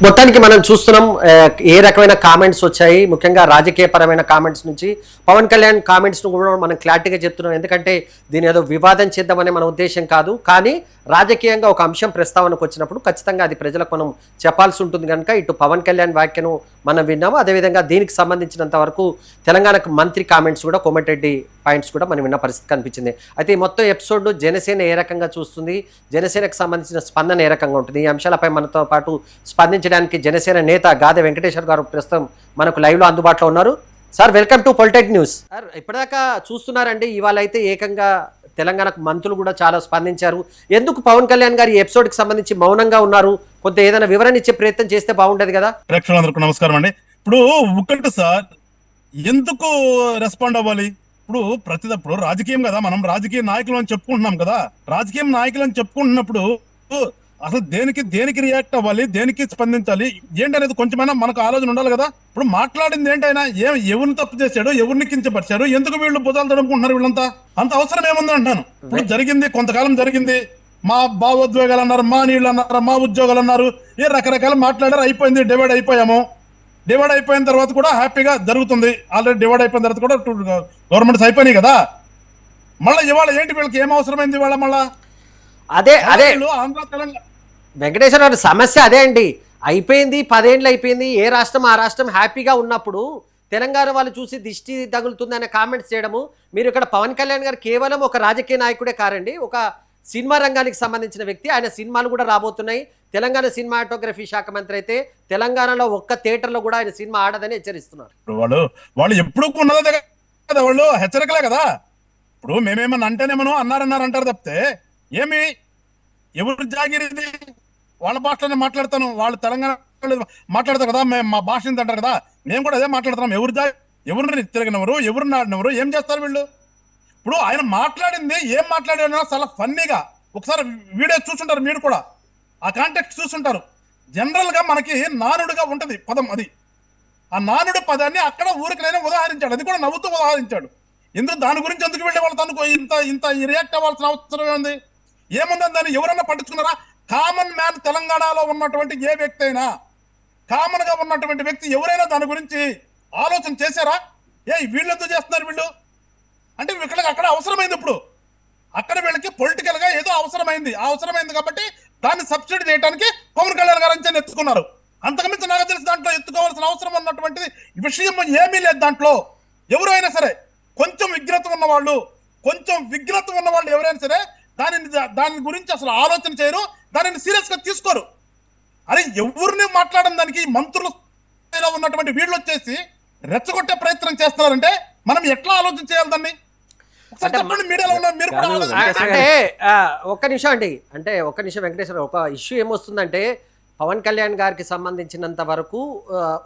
మొత్తానికి మనం చూస్తున్నాం ఏ రకమైన కామెంట్స్ వచ్చాయి, ముఖ్యంగా రాజకీయపరమైన కామెంట్స్ నుంచి పవన్ కళ్యాణ్ కామెంట్స్ను కూడా మనం క్లారిటీగా చెప్తున్నాం. ఎందుకంటే దీని ఏదో వివాదం చేద్దామనే మన ఉద్దేశం కాదు, కానీ రాజకీయంగా ఒక అంశం ప్రస్తావనకు వచ్చినప్పుడు ఖచ్చితంగా అది ప్రజలకు మనం చెప్పాల్సి ఉంటుంది. కనుక ఇటు పవన్ కళ్యాణ్ వ్యాఖ్యను మనం విన్నాము, అదేవిధంగా దీనికి సంబంధించినంత వరకు తెలంగాణకు మంత్రి కామెంట్స్ కూడా, కోమటిరెడ్డి పాయింట్స్ కూడా మనం విన్న పరిస్థితి కనిపించింది. అయితే ఈ మొత్తం ఎపిసోడ్ జనసేన ఏ రకంగా చూస్తుంది, జనసేనకు సంబంధించిన స్పందన ఏ రకంగా ఉంటుంది, ఈ అంశాలపై మనతో పాటు స్పందించడానికి జనసేన నేత గాదె వెంకటేశ్వర్ గారు ప్రస్తుతం మనకు లైవ్లో అందుబాటులో ఉన్నారు. Sir, welcome to Politech news. Sir, ఇప్పటిదాకా చూస్తున్నారండి, ఇవాళ అయితే ఏకంగా తెలంగాణకు మంత్రులు కూడా చాలా స్పందించారు. ఎందుకు పవన్ కళ్యాణ్ గారు ఈ ఎపిసోడ్కి సంబంధించి మౌనంగా ఉన్నారు? కొంత ఏదైనా వివరణ ఇచ్చే ప్రయత్నం చేస్తే బాగుండేది కదా. ప్రేక్షకులందరికీ నమస్కారం అండి. ఇప్పుడు ఒకటి సార్, ఎందుకు రెస్పాండ్ అవ్వాలి? ఇప్పుడు రాజకీయం కదా, మనం రాజకీయ నాయకులు అని చెప్పుకుంటున్నాం కదా. రాజకీయ నాయకులు అని చెప్పుకుంటున్నప్పుడు అసలు దేనికి రియాక్ట్ అవ్వాలి, దేనికి స్పందించాలి ఏంటి అనేది కొంచెమైనా మనకు ఆలోచన ఉండాలి కదా. ఇప్పుడు మాట్లాడింది ఏంటైనా ఎవరిని తప్పు చేశాడు, ఎవరిని కించపరిచాడు, ఎందుకు వీళ్ళు భుజాలు తడుపుకుంటున్నారు? వీళ్ళంతా అంత అవసరం ఏముంది అంటాను. ఇప్పుడు జరిగింది, కొంతకాలం జరిగింది, మా భావోద్వేగాలు అన్నారు, మా నీళ్ళు అన్నారు, మా ఉద్యోగాలు అన్నారు, రకరకాల మాట్లాడారు, అయిపోయింది, డివైడ్ అయిపోయాము. డివైడ్ అయిపోయిన తర్వాత కూడా హ్యాపీగా జరుగుతుంది. ఆల్రెడీ డివైడ్ అయిపోయిన తర్వాత కూడా గవర్నమెంట్స్ అయిపోయినాయి కదా. మళ్ళీ ఇవాళ ఏంటి, వీళ్ళకి ఏం అవసరమైంది ఇవాళ? మళ్ళా అదే ఆంధ్ర తెలంగాణ వెంకటేశ్వర గారు సమస్య అదే అండి. అయిపోయింది, 10 ఏళ్ళు అయిపోయింది, ఏ రాష్ట్రం ఆ రాష్ట్రం హ్యాపీగా ఉన్నప్పుడు తెలంగాణ వాళ్ళు చూసి దిష్టి తగులుతుంది అనే కామెంట్స్ చేయడము. మీరు ఇక్కడ పవన్ కళ్యాణ్ గారు కేవలం ఒక రాజకీయ నాయకుడే కారండి, ఒక సినిమా రంగానికి సంబంధించిన వ్యక్తి. ఆయన సినిమాలు కూడా రాబోతున్నాయి. తెలంగాణ సినిమాటోగ్రఫీ శాఖ మంత్రి అయితే తెలంగాణలో ఒక్క థియేటర్లో కూడా ఆయన సినిమా ఆడదని హెచ్చరిస్తున్నారు. వాళ్ళు ఎప్పుడు ఉన్నదే కదా, వాళ్ళు హెచ్చరికలే కదా. ఇప్పుడు మేమేమన్నా అంటేనేమో అంటారు తప్పితే ఏమి ఎవరు జాగిరిది? వాళ్ళ భాషలోనే మాట్లాడతాను, వాళ్ళు తెలంగాణ మాట్లాడతారు కదా, మేము మా భాష అంటారు కదా, మేము కూడా అదే మాట్లాడుతున్నాం. ఎవరిని తిరగనవరు, ఎవరిని ఆడినవరు, ఏం చేస్తారు వీళ్ళు? ఇప్పుడు ఆయన మాట్లాడింది ఏం మాట్లాడారో చాలా ఫన్నీగా ఒకసారి వీడియో చూసుంటారు, మీరు కూడా ఆ కాంటెక్స్ట్ చూసుంటారు. జనరల్ గా మనకి నానుడుగా ఉంటది పదం, అది ఆ నానుడు పదాన్ని అక్కడ ఊరికైనా ఉదాహరించాడు, అది కూడా నవ్వుతూ ఉదాహరించాడు. ఎందుకు దాని గురించి ఎందుకు వెళ్ళే వాళ్ళు తనకు ఇంత రియాక్ట్ అవ్వాల్సిన అవసరం ఉంది? ఏముందని దాన్ని ఎవరన్నా పట్టించుకున్నారా? కామన్ మ్యాన్ తెలంగాణలో ఉన్నటువంటి ఏ వ్యక్తి అయినా, కామన్ గా ఉన్నటువంటి వ్యక్తి ఎవరైనా దాని గురించి ఆలోచన చేశారా? వీళ్ళు ఎందుకు చేస్తున్నారు వీళ్ళు అంటే వీళ్ళకి అక్కడ అవసరమైంది. ఇప్పుడు అక్కడ వీళ్ళకి పొలిటికల్ గా ఏదో అవసరమైంది కాబట్టి దాన్ని సబ్సిడీ చేయడానికి పవన్ కళ్యాణ్ గారు అంచనా ఎత్తుకున్నారు. అంతకుమించి నాకు తెలిసి దాంట్లో ఎత్తుకోవాల్సిన అవసరం ఉన్నటువంటి విషయం ఏమీ లేదు. దాంట్లో ఎవరైనా సరే కొంచెం విఘ్నత ఉన్నవాళ్ళు ఎవరైనా సరే దాని గురించి అసలు ఆలోచన చేయరు, దానిని సీరియస్ గా తీసుకోరు. అరే ఎవరిని మాట్లాడడం దానికి మంత్రులు ఉన్నటువంటి వీళ్ళు వచ్చేసి రెచ్చగొట్టే ప్రయత్నం చేస్తున్నారంటే మనం ఎట్లా ఆలోచన చేయాలి దాన్ని? ఒక్క నిమిషం అండి, ఒక్క నిమిషం వెంకటేశ్వర. ఒక ఇష్యూ ఏమొస్తుందంటే పవన్ కళ్యాణ్ గారికి సంబంధించినంత వరకు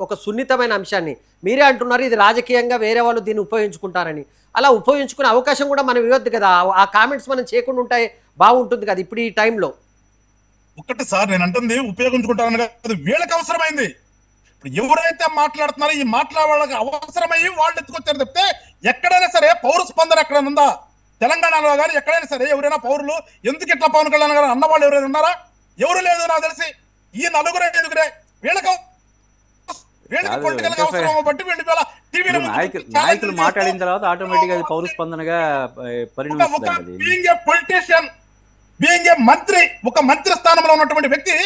ఒక సున్నితమైన అంశాన్ని మీరే అంటున్నారు, ఇది రాజకీయంగా వేరే వాళ్ళు దీన్ని ఉపయోగించుకుంటారని. అలా ఉపయోగించుకునే అవకాశం కూడా మనం ఇవ్వద్దు కదా. ఆ కామెంట్స్ మనం చేయకుండా ఉంటాయి బాగుంటుంది కదా ఇప్పుడు ఈ టైంలో. ఒకటి సార్, నేను అంటుంది ఉపయోగించుకుంటారని కాదు, వీళ్ళకి అవసరమైంది. ఇప్పుడు ఎవరైతే మాట్లాడుతున్నారో ఈ వాళ్ళకి అవసరమయ్యి వాళ్ళు ఎత్తుకొచ్చారు తప్పితే ఎక్కడైనా సరే పౌర స్పందన ఎక్కడ ఉందా? తెలంగాణలో కానీ ఎక్కడైనా సరే ఎవరైనా పౌరులు ఎందుకు ఇట్లా పవన్ కళ్యాణ్ గారు అన్నవాళ్ళు ఎవరైనా ఉన్నారా? ఎవరు లేదు నాకు తెలిసి. ఈ ఐదుగురే వీళ్ళకి నాయకులు మాట్లాడిన తర్వాత ఆటోమేటిక్ గా పౌర స్పందనగా పొలిటీషియన్ బీయింగ్ ఏ మంత్రి, ఒక మంత్రి స్థానంలో ఉన్నటువంటి వ్యక్తి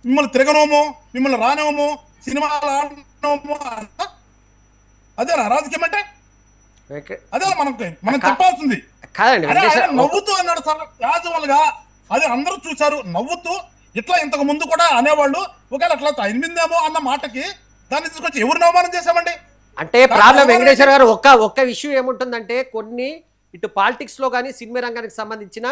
మిమ్మల్ని తిరగనోము, మిమ్మల్ని రానివ్వము, సినిమాలు ఆడనోము, అదేనా రాజకీయం అంటే? అదే మనం చెప్పాల్సింది. నవ్వుతూ అన్నాడు సార్, క్యాజువల్ గా. అది అందరూ చూశారు, నవ్వుతూ. ఇట్లా ఇంతకు ముందు కూడా అనేవాళ్ళు, ఒకవేళ అట్లా అయిందేమో అన్న మాటకి దాన్ని తీసుకొచ్చి ఎవరు అవమానం చేశామండి అంటే ప్రాబ్లం. వెంకటేశ్వర గారు, ఒక్క ఇష్యూ ఏముంటుందంటే, కొన్ని ఇటు పాలిటిక్స్ లో కానీ సినిమా రంగానికి సంబంధించిన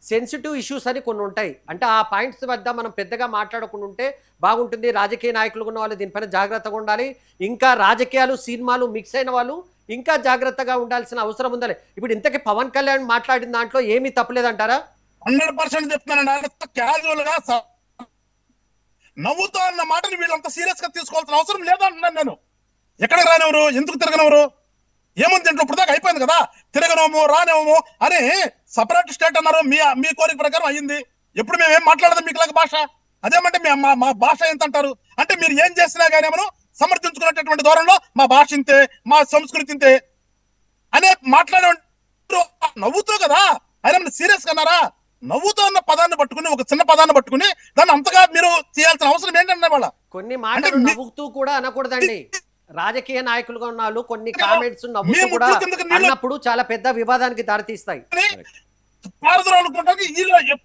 సెన్సిటివ్ ఇష్యూస్ అని కొన్ని ఉంటాయి. అంటే ఆ పాయింట్స్ వద్ద మనం పెద్దగా మాట్లాడకుండా ఉంటే బాగుంటుంది. రాజకీయ నాయకులు ఉన్న వాళ్ళు దీనిపైన జాగ్రత్తగా ఉండాలి. ఇంకా రాజకీయాలు సినిమాలు మిక్స్ అయిన వాళ్ళు ఇంకా జాగ్రత్తగా ఉండాల్సిన అవసరం ఉండాలి. ఇప్పుడు ఇంతకీ పవన్ కళ్యాణ్ మాట్లాడిన దాంట్లో ఏమీ తప్పలేదంటారా? 100% చెప్తున్నానండి. క్యాజువల్ గా నవ్వుతో అన్న మాటని వీళ్ళంతా సీరియస్ గా తీసుకోవాల్సిన అవసరం లేదంటున్నాను నేను. ఎక్కడికి రానివ్వరు, ఎందుకు తిరగనివ్వరు? ఏముంది దీంట్లో? ఇప్పుడు దాకా అయిపోయింది కదా. తిరగనోము, రానివ్వము అని సపరేట్ స్టేట్ అన్నారు. మీ కోరిక ప్రకారం అయ్యింది. ఎప్పుడు మేమేం మాట్లాడదాం మీకులాగా భాష? అదేమంటే మా భాష ఎంత అంటారు అంటే మీరు ఏం చేసినా కానీ మనం సమర్థించుకునేటటువంటి దూరంలో మా భాష ఇంతే, మా సంస్కృతి ఇంతే అనే మాట్లాడే నవ్వుతూ కదా. ఆయన సీరియస్ గా అన్నారా? నవ్వుతూ ఉన్న పదాన్ని పట్టుకుని, ఒక చిన్న పదాన్ని పట్టుకుని దాన్ని అంతగా మీరు చేయాల్సిన అవసరం ఏంటంటే వాళ్ళ కొన్ని మాటలు నవ్వుతూ కూడా అనకూడదండి. రాజకీయ నాయకులుగా ఉన్న వాళ్ళు కొన్ని కామెంట్స్ నవ్వుతూ కూడా అన్నప్పుడు చాలా పెద్ద వివాదానికి దారితీస్తాయి.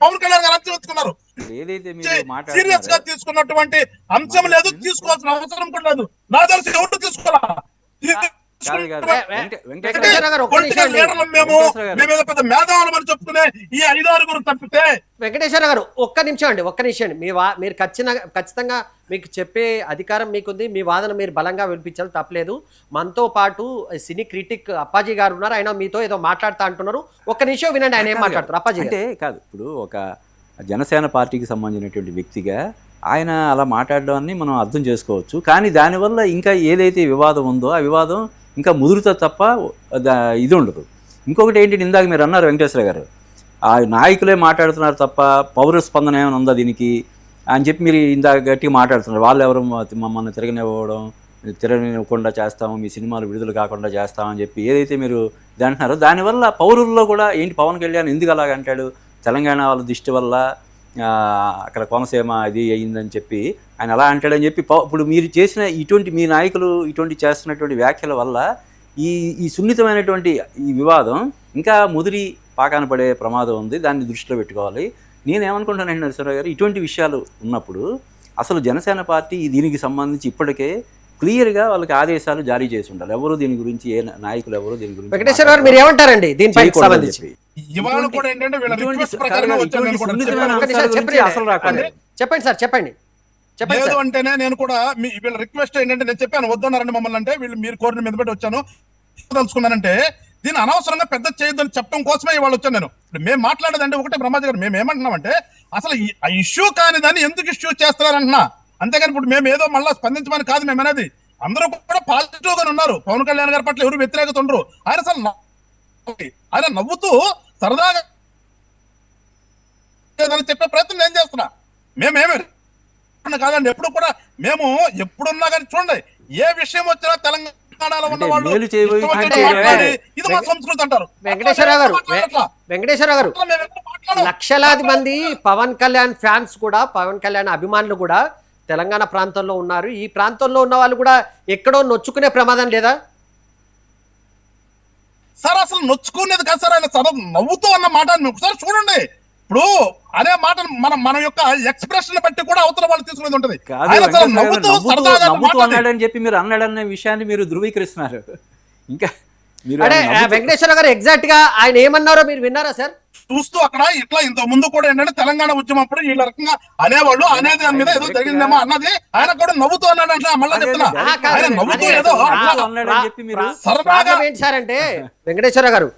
పవన్ కళ్యాణ్ గారు అంతం వెతుకున్నారు. ఏదైతే సీరియస్ గా తీసుకున్నటువంటి అంశం లేదు, తీసుకోవాల్సిన అవసరం కూడా లేదు. నా తెలిసి ఎవరు తీసుకోవాలా? చెప్పుకునే ఈ 5-6 తప్పితే. వెంకటేశ్వర గారు ఒక్క నిమిషం అండి, ఒక్క నిమిషం అండి. మీరు ఖచ్చితంగా మీకు చెప్పే అధికారం మీకుంది. మీ వాదన మీరు బలంగా వినిపించాలి, తప్పలేదు. మనతో పాటు సినీ క్రిటిక్ అప్పాజీ గారు ఉన్నారు. ఆయన మీతో ఏదో మాట్లాడుతా అంటున్నారు. ఒక్క నిమిషం వినండి, ఆయన ఏం మాట్లాడతారు. అప్పాజీ అంటే కాదు, ఇప్పుడు ఒక జనసేన పార్టీకి సంబంధించినటువంటి వ్యక్తిగా ఆయన అలా మాట్లాడడాన్ని మనం అర్థం చేసుకోవచ్చు. కానీ దానివల్ల ఇంకా ఏదైతే వివాదం ఉందో ఆ వివాదం ఇంకా ముదురుతో తప్ప ఇది ఉండదు. ఇంకొకటి ఏంటి, ఇందాక మీరు అన్నారు వెంకటేశ్వర గారు, ఆ నాయకులే మాట్లాడుతున్నారు తప్ప పౌర స్పందన ఏమైనా ఉందా దీనికి అని చెప్పి మీరు ఇందాక గట్టిగా మాట్లాడుతున్నారు. వాళ్ళు ఎవరు మమ్మల్ని తిరగనివ్వకుండా చేస్తాము, మీ సినిమాలు విడుదల కాకుండా చేస్తామని చెప్పి ఏదైతే మీరు అంటున్నారో దానివల్ల పౌరుల్లో కూడా ఏంటి పవన్ కళ్యాణ్ ఎందుకు అలాగంటాడు, తెలంగాణ వాళ్ళ దృష్టి వల్ల అక్కడ కోనసీమ అది అయ్యిందని చెప్పి ఆయన అలా అంటాడని చెప్పి ఇప్పుడు మీరు చేసిన మీ నాయకులు ఇటువంటి చేస్తున్నటువంటి వ్యాఖ్యల వల్ల ఈ సున్నితమైనటువంటి ఈ వివాదం ఇంకా ముదిరి పాకాన పడే ప్రమాదం ఉంది. దాన్ని దృష్టిలో పెట్టుకోవాలి. నేనేమనుకుంటానండి నరసింహరావు గారు, ఇటువంటి విషయాలు ఉన్నప్పుడు అసలు జనసేన పార్టీ దీనికి సంబంధించి ఇప్పటికే క్లియర్గా వాళ్ళకి ఆదేశాలు జారీ చేసి ఉండాలి. ఎవరు దీని గురించి, ఏ నాయకులు ఎవరు దీని గురించి. వెంకటేశ్వర గారు మీరు ఏమంటారండి దీనిపై సంబంధించి? చెప్పండి సార్, చెప్పండి. లేదు అంటేనే నేను కూడా వీళ్ళ రిక్వెస్ట్ ఏంటంటే, నేను చెప్పాను వద్దన్నారండి మమ్మల్ని, అంటే వీళ్ళు మీరు కోరిన మీద పెట్టి వచ్చాను తెలుసుకున్నానంటే దీన్ని అనవసరంగా పెద్ద చేయొద్దని చెప్పడం కోసమే ఇవాళ వచ్చాను నేను. మేము మాట్లాడేదంటే ఒకటే బ్రహ్మాజీ గారు, మేము ఏమంటున్నామంటే అసలు ఆ ఇష్యూ కాని దాన్ని ఎందుకు ఇష్యూ చేస్తున్నారంటున్నా, అంతేగాని ఇప్పుడు మేము ఏదో మళ్ళీ స్పందించమని కాదు మేము అనేది. అందరూ కూడా పాజిటివ్ గానే ఉన్నారు. పవన్ కళ్యాణ్ గారి పట్ల ఎవరు వ్యతిరేకత ఉండరు. ఆయన నవ్వుతూ సరదాగా చెప్పే ప్రయత్నం నేను చేస్తున్నా. మేమేమి కాదండి, ఎప్పుడు కూడా మేము ఎప్పుడున్నా కానీ చూడండి, ఏ విషయం వచ్చినా తెలంగాణలో ఉన్న వాళ్ళు ఇది మా సంస్కృతి అంటారు. వెంకటేశ్వర గారు లక్షలాది మంది పవన్ కళ్యాణ్ ఫ్యాన్స్ కూడా, పవన్ కళ్యాణ్ అభిమానులు కూడా తెలంగాణ ప్రాంతంలో ఉన్నారు. ఈ ప్రాంతంలో ఉన్న వాళ్ళు కూడా ఎక్కడో నొచ్చుకునే ప్రమాదం లేదా సార్? అసలు నొచ్చుకునేది కాదు సార్. ఆయన నవ్వుతూ అన్న మాట ఒకసారి చూడండి. ఇప్పుడు అదే మాట మన యొక్క ఎక్స్ప్రెషన్ బట్టి కూడా అవతల వాళ్ళు తీసుకునేది ఉంటది. నవ్వుతూ అన్నాడని చెప్పి మీరు అన్నాడన్న విషయాన్ని మీరు ధృవీకరిస్తున్నారు. ఇంకా వెంకటేశ్వర గారు ఎగ్జాక్ట్ గా ఆయన ఏమన్నారో మీరు విన్నారా సార్? చూస్తూ అక్కడ ఇట్లా ఇంత ముందు కూడా ఏంటంటే తెలంగాణ ఉద్యమం అప్పుడు ఈ రకంగా అనేవాళ్ళు, అనేది దాని మీద ఏదో జరిగిందేమో అన్నది ఆయన కూడా నవ్వుతూ అన్నాడంట. మళ్ళీ చెప్తున్నా, ఆయన నవ్వుతూ ఏదో సరదాగా ఏంటి సార్ అంటే, వెంకటేశ్వర గారు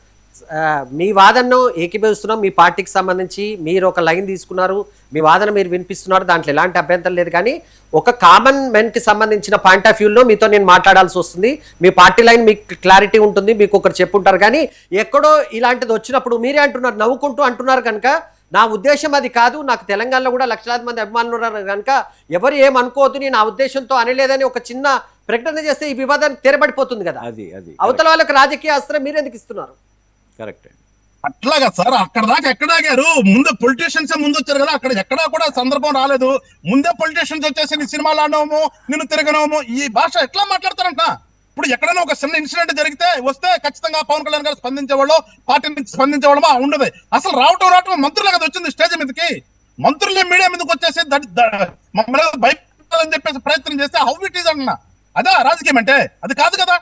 మీ వాదనను ఏకీభవిస్తున్నాం. మీ పార్టీకి సంబంధించి మీరు ఒక లైన్ తీసుకున్నారు, మీ వాదన మీరు వినిపిస్తున్నారు, దాంట్లో ఎలాంటి అభ్యంతరం లేదు. కానీ ఒక కామన్ మెన్ కి సంబంధించిన పాయింట్ ఆఫ్ వ్యూలో మీతో నేను మాట్లాడాల్సి వస్తుంది. మీ పార్టీ లైన్ మీకు క్లారిటీ ఉంటుంది, మీకు ఒకరు చెప్పుంటారు. కానీ ఎక్కడో ఇలాంటిది వచ్చినప్పుడు మీరే అంటున్నారు, నవ్వుకుంటూ అంటున్నారు కనుక నా ఉద్దేశం అది కాదు, నాకు తెలంగాణలో కూడా లక్షలాది మంది అభిమానులు ఉన్నారు కనుక ఎవరు ఏమనుకోవద్దు, నేను ఆ ఉద్దేశంతో అనలేదని ఒక చిన్న ప్రకటన చేస్తే ఈ వివాదానికి తెరబడిపోతుంది కదా. అవతల వాళ్ళకి రాజకీయ అస్త్రం మీరు ఎందుకు ఇస్తున్నారు? కరెక్ట్. అట్లాగా సార్, అక్కడ దాకా ఎక్కడ ఆగారు? ముందు పొలిటీషియన్స్ ముందు వచ్చారు కదా, అక్కడ ఎక్కడా కూడా సందర్భం రాలేదు. ముందే పొలిటీషియన్స్ వచ్చేసి నీ సినిమాలు ఆడవము, నిన్ను తిరగనము, ఈ భాష ఎట్లా మాట్లాడతారంట? ఇప్పుడు ఎక్కడైనా ఒక చిన్న ఇన్సిడెంట్ జరిగితే వస్తే ఖచ్చితంగా పవన్ కళ్యాణ్ గారు స్పందించేవాళ్ళు, పార్టీ నుంచి స్పందించేవాళ్ళమా ఉండదు. అసలు రావటం మంత్రులే కదా వచ్చింది స్టేజ్ మీదకి. మంత్రులే మీడియా మీదకి వచ్చేసి మమ్మల్ని భయపెట్టాలని చెప్పేసి ప్రయత్నం చేస్తే హౌ ఇట్ ఈజ్ అన్నా, అదా రాజకీయం అంటే? అది కాదు కదా,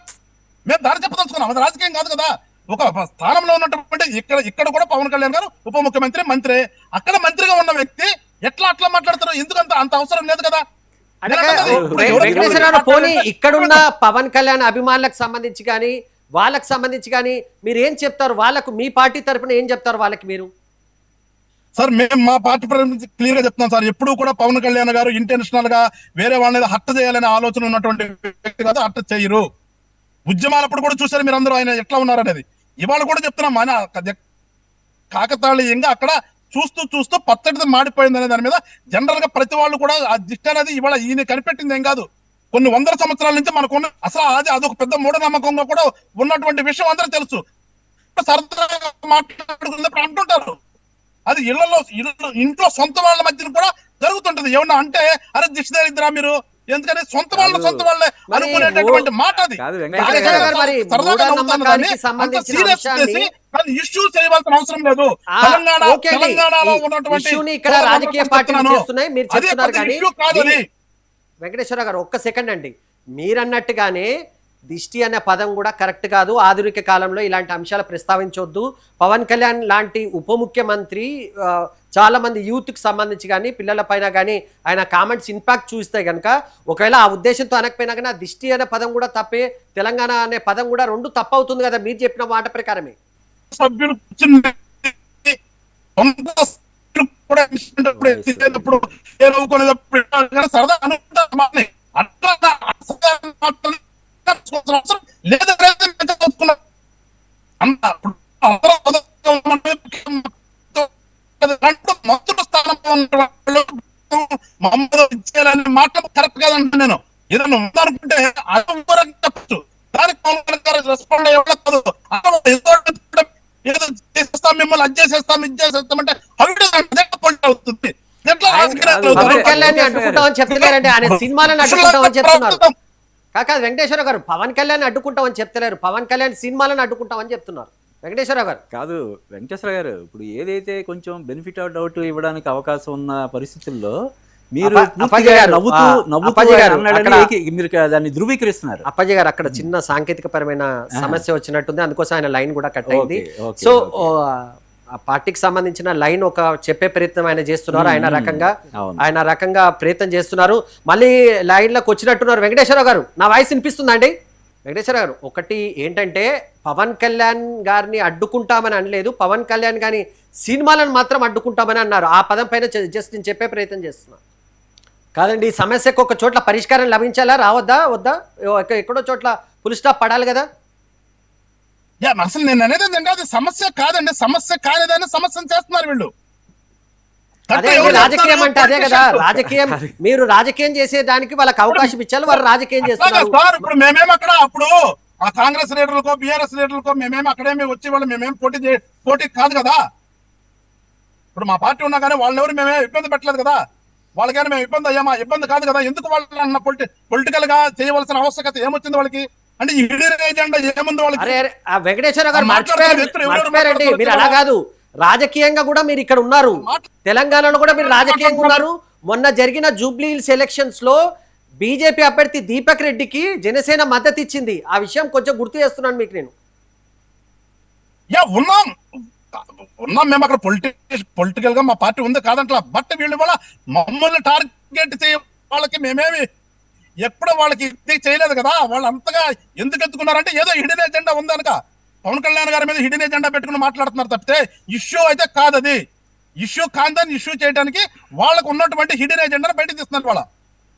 మేము దారి చెప్పదలుచుకున్నాం. అది రాజకీయం కాదు కదా. ఒక స్థానంలో ఉన్నటువంటి ఇక్కడ కూడా పవన్ కళ్యాణ్ గారు ఉప ముఖ్యమంత్రి, మంత్రి, అక్కడ మంత్రిగా ఉన్న వ్యక్తి ఎట్లా అట్లా మాట్లాడతారు? ఎందుకంత అంత అవసరం లేదు కదా. పోనీ ఇక్కడున్న పవన్ కళ్యాణ్ అభిమానులకు సంబంధించి కానీ వాళ్ళకి సంబంధించి కానీ మీరు ఏం చెప్తారు? వాళ్ళకు మీ పార్టీ తరఫున ఏం చెప్తారు వాళ్ళకి మీరు? సార్ మేము మా పార్టీ క్లియర్ గా చెప్తున్నాం సార్, ఎప్పుడు కూడా పవన్ కళ్యాణ్ గారు ఇంటెన్షనల్ గా వేరే వాళ్ళని హత్య చేయాలనే ఆలోచన ఉన్నటువంటి వ్యక్తి కాదు, హత్య చేయరు. ఉద్యమాలప్పుడు కూడా చూసారు మీరు అందరూ ఆయన ఎట్లా ఉన్నారనేది. ఇవాళ కూడా చెప్తున్నాం, ఆయన కాకతాళీయంగా అక్కడ చూస్తూ చూస్తూ పచ్చడిది మాడిపోయింది అనే దాని మీద జనరల్ గా ప్రతి వాళ్ళు కూడా ఆ దిష్టి అనేది ఇవాళ ఈయన కనిపెట్టింది ఏం కాదు. కొన్ని వందల సంవత్సరాల నుంచి మనకున్న అసలు అదొక పెద్ద మూఢనమ్మకంగా కూడా ఉన్నటువంటి విషయం అందరూ తెలుసు. సరదాగా మాట్లాడుకున్నప్పుడు అంటుంటారు, అది ఇంట్లో సొంత వాళ్ళ మధ్యన కూడా జరుగుతుంటది. ఏమన్నా అంటే అరే దిష్టి తగిలిద్దిరా మీరు, ఎందుకని సొంత వాళ్ళే అనుకునేటటువంటి మాట అది. ఇష్యూ చేయవలసిన అవసరం లేదు. తెలంగాణలో ఉన్నటువంటి ఇష్యూ కాదు అది. వెంకటేశ్వర గారు ఒక్క సెకండ్ అండి, మీరన్నట్టుగానే దిష్టి అనే పదం కూడా కరెక్ట్ కాదు. ఆధునిక కాలంలో ఇలాంటి అంశాలు ప్రస్తావించవద్దు. పవన్ కళ్యాణ్ లాంటి ఉప ముఖ్యమంత్రి చాలా మంది యూత్కి సంబంధించి కానీ పిల్లల పైన కానీ ఆయన కామెంట్స్ ఇంపాక్ట్ చూస్తే కనుక ఒకవేళ ఆ ఉద్దేశంతో అనకపోయినా కానీ ఆ దిష్టి అనే పదం కూడా తప్పే, తెలంగాణ అనే పదం కూడా రెండు తప్పు అవుతుంది కదా మీరు చెప్పిన మాట ప్రకారమే. సభ్యులు సరదా అనుకుంటారు మొత్తం స్థానంలో ఉన్న వాళ్ళు మమ్మల్ని ఇచ్చేయాలనే మాట కరెక్ట్ కాదంటే నేను ఏదైనా ఉందనుకుంటే అది చెప్పచ్చు. దానికి రెస్పాండ్ అయ్యేవాళ్ళు ఏదో చేసేస్తాం, మిమ్మల్ని అది చేసేస్తాం, ఇది చేసేస్తామంటే అవుతుంది. పవన్ కళ్యాణ్ అడ్డుకుంటామని చెప్తున్నారంటే ఆయన సినిమాలను అడ్డుకుంటామని చెప్తున్నారు. కాకా వెంకటేశ్వర గారు పవన్ కళ్యాణ్ అడ్డుకుంటామని చెప్తలేరు, పవన్ కళ్యాణ్ సినిమాలను అడ్డుకుంటామని చెప్తున్నారు వెంకటేశ్వర గారు. కాదు వెంకటేశ్వర గారు, ఇప్పుడు ఏదైతే కొంచెం బెనిఫిట్ ఆఫ్ డౌట్ ఇవ్వడానికి అవకాశం ఉన్న పరిస్థితుల్లో మీరు మీరు దాన్ని ధృవీకరిస్తున్నారు. అప్పాజీ గారు అక్కడ చిన్న సాంకేతిక పరమైన సమస్య వచ్చినట్టుంది, అందుకోసం ఆయన లైన్ కూడా కట్ అయింది. సో ఆ పార్టీకి సంబంధించిన లైన్ ఒక చెప్పే ప్రయత్నం ఆయన చేస్తున్నారు, ఆయన రకంగా ప్రయత్నం చేస్తున్నారు. మళ్ళీ లైన్లోకి వచ్చినట్టున్నారు. వెంకటేశ్వర గారు నా వాయిస్ వినిపిస్తుందండి? వెంకటేశ్వర గారు ఒకటి ఏంటంటే పవన్ కళ్యాణ్ గారిని అడ్డుకుంటామని అనలేదు, పవన్ కళ్యాణ్ గారి సినిమాలను మాత్రం అడ్డుకుంటామని అన్నారు. ఆ పదం పైన జస్ట్ నేను చెప్పే ప్రయత్నం చేస్తున్నాను. కాదండి, ఈ సమస్యకు ఒక చోట్ల పరిష్కారం లభించాలా రావద్దా వద్దా, ఎక్కడో చోట్ల ఫుల్ స్టాప్ పడాలి కదా. అసలు నేను అనేది ఏంటంటే అది సమస్య కాదండి, సమస్య కాలేదని సమస్యను చేస్తున్నారు వీళ్ళు. అదే రాజకీయం అంటే అదే కదా, రాజకీయం మీరు రాజకీయం చేసే దానికి వాళ్ళకి అవకాశం ఇచ్చారు, వారు రాజకీయం చేస్తున్నారు. ఇప్పుడు మేమేం అక్కడ అప్పుడు ఆ కాంగ్రెస్ లీడర్లకో బీఆర్ఎస్ లీడర్లకో మేమేం అక్కడేమి వచ్చి వాళ్ళు మేమేం పోటీ కాదు కదా. ఇప్పుడు మా పార్టీ ఉన్నా కానీ వాళ్ళని ఎవరు మేమే ఇబ్బంది పెట్టలేదు కదా, వాళ్ళకైనా మేము ఇబ్బంది అయ్యామా? ఇబ్బంది కాదు కదా. ఎందుకు వాళ్ళు అన్న పొలిటికల్ గా చేయవలసిన ఆవశ్యకత ఏమొచ్చింది వాళ్ళకి? అంటే ఈ ఎజెండా ఏముంది వాళ్ళకి? వెంకటేశ్వర గారు మర్చిపోయారండి, మీరు అలా కాదు, రాజకీయంగా కూడా మీరు ఇక్కడ ఉన్నారు, తెలంగాణలో కూడా మీరు రాజకీయంగా ఉన్నారు. మొన్న జరిగిన జూబ్లీ హిల్స్ ఎలక్షన్స్ లో బీజేపీ అభ్యర్థి దీపక్ రెడ్డికి జనసేన మద్దతు ఇచ్చింది. ఆ విషయం కొంచెం గుర్తు చేస్తున్నాను మీకు నేను. ఉన్నాం మేము అక్కడ పొలిటికల్ గా మా పార్టీ ఉంది కాదంట్లా. బట్ వీళ్ళు వల్ల మమ్మల్ని టార్గెట్ చేయ వాళ్ళకి మేమేమి ఎప్పుడు వాళ్ళకి ఇది చేయలేదు కదా. వాళ్ళు అంతగా ఎందుకు ఎత్తుకున్నారంటే ఏదో హిడెన్ ఎజెండా ఉందనక పవన్ కళ్యాణ్ గారి మీద హిడెన్ ఎజెండా పెట్టుకుని మాట్లాడుతున్నారు తప్పితే ఇష్యూ అయితే కాదు. అది ఇష్యూ కాదని ఇష్యూ చేయడానికి వాళ్ళకు ఉన్నటువంటి హిడెన్ ఎజెండాను బయటకు తీస్తున్నారు వాళ్ళ.